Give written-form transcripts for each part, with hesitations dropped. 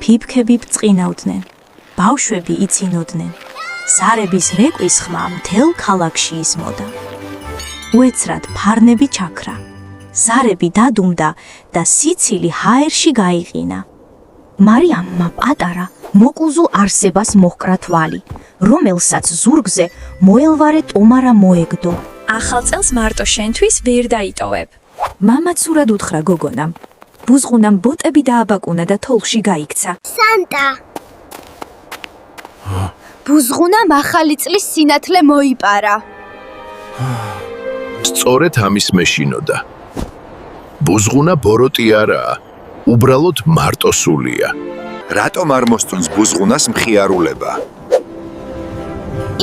ფიფქები ბრწყინავდნენ, ბავშვები იცინოდნენ. ზარების რეკვის ხმა მთელ ქალაქში ისმოდა. უეცრად ფარნები ჩაქრა. ზარები დადუმდა და სიცილი ჰაერში გაიყინა. მარიამმა პატარა მოკლზულ არსებას მოჰკრა თვალი, რომელსაც ზურგზე მოელვარე ტომარა მოეგდო. ახალ წელს მარტო შენთვის ვერ დაიტოვებ. მამაც სურად უთხრა გოგონამ. ბუზღუნამ ბოტები დააბაკუნა და თოლში გაიქცა. სანტა! ბუზღუნამ ახალი წლის სინათლე მოიპარა. სწორედ ამის მეშინოდა. ბუზღუნა ბოროტი არაა, უბრალოდ მარტოსულია. რატომ არ მოსწონს ბუზღუნას მხიარულება?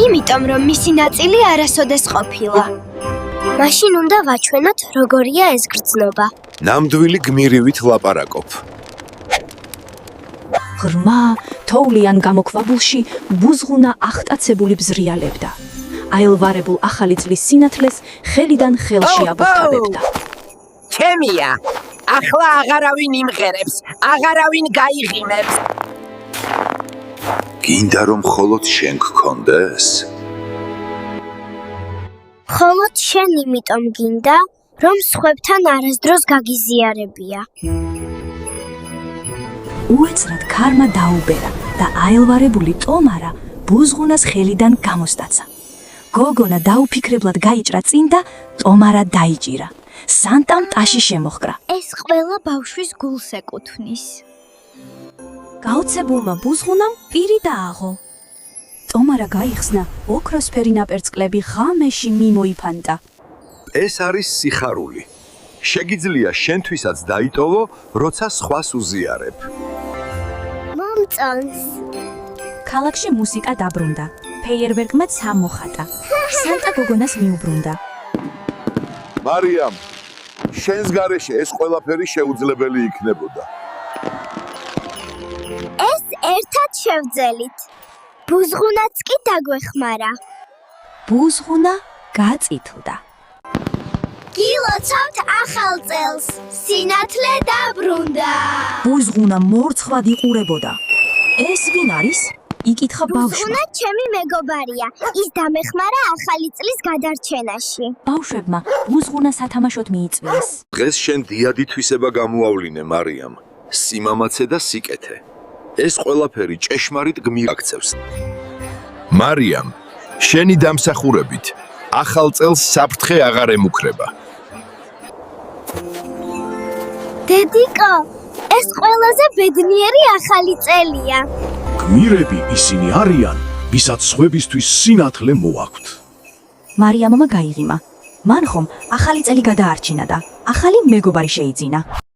იმიტომ რომ მისი ნაწილი არასოდეს ყოფილა. მაშინ უნდა ვაჩვენოთ, როგორია ეს გრძნობა. ნამდვილი გმირივით ლაპარაკობ. ღრმა, თოვლიან გამოქვაბულში ბუზღუნა ახტაცებული ბზრიალებდა. აელვარებულ ახალი წლის სინათლეს ხელიდან ხელში აბუხტავებდა. ჩემია, ახლა აღარავინ იმღერებს, აღარავინ გაიღიმებს. გინდა რომ მხოლოდ შენ გქონდეს? მხოლოდ შენ იმიტომ გინდა, რომ სხვებთან არასდროს გაგიზიარებია. უეცრად ქარმა დაუბერა და აელვარებული ტომარა ბუზღუნას ხელიდან გამოსტაცა. გოგონა დაუფიქრებლად გაიჭრა წინ და ტომარა დაიჭირა. სანტამ ტაში შემოჰკრა. ეს ყველა ბავშვის გულს ეკუთვნის. გაოცებულმა ბუზღუნამ პირი დააღო. ტომარა გაიხსნა, ოქროსფერი ნაპერწკლები ღამეში მიმოიფანტა. ეს არის სიხარული. შეგიძლია შენთვისაც დაიტოვო, როცა სხვას უზიარებ. მომწონს. ქალაქში მუსიკა დაბრუნდა. ფეიერვერკმა მოხატა. სანტა გოგონას მიუბრუნდა. მარიამ, შენს გარეშე ეს ყველაფერი შეუძლებელი იქნებოდა. ეს ერთად შევძელით. ბუზღუნაც კი დაგვეხმარა. ბუზღუნა გაწითლდა. გილოცავთ ახალ წელს. სინათლე დაბრუნდა. ბუზღუნა მორცხვად იყურებოდა. ეს ვინ არის? იკითხა ბავშვმა. ბუზღუნა ჩემი მეგობარია. ის დამეხმარა ახალი წლის გადარჩენაში. ბავშვებმა ბუზღუნა სათამაშოდ მიიწვიეს. დღეს შენ დიადი თვისება გამოავლინე, მარიამ. სიმამაცე და სიკეთე. ეს ყველაფერი ჭეშმარიტ გმირაქცევს. მარიამ, შენი დამსახურებით ახალ წელს საფრთხე აღარ ემუქრება. დედიკო, ეს ყველაზე ბედნიერი ახალი წელია. გმირები ისინი არიან, ვისაც სხვებისთვის სინათლე მოაქვთ. მარიამმა გაიღიმა. მან ხომ ახალი წელი გადაარჩინა და ახალი მეგობარი შეიძინა.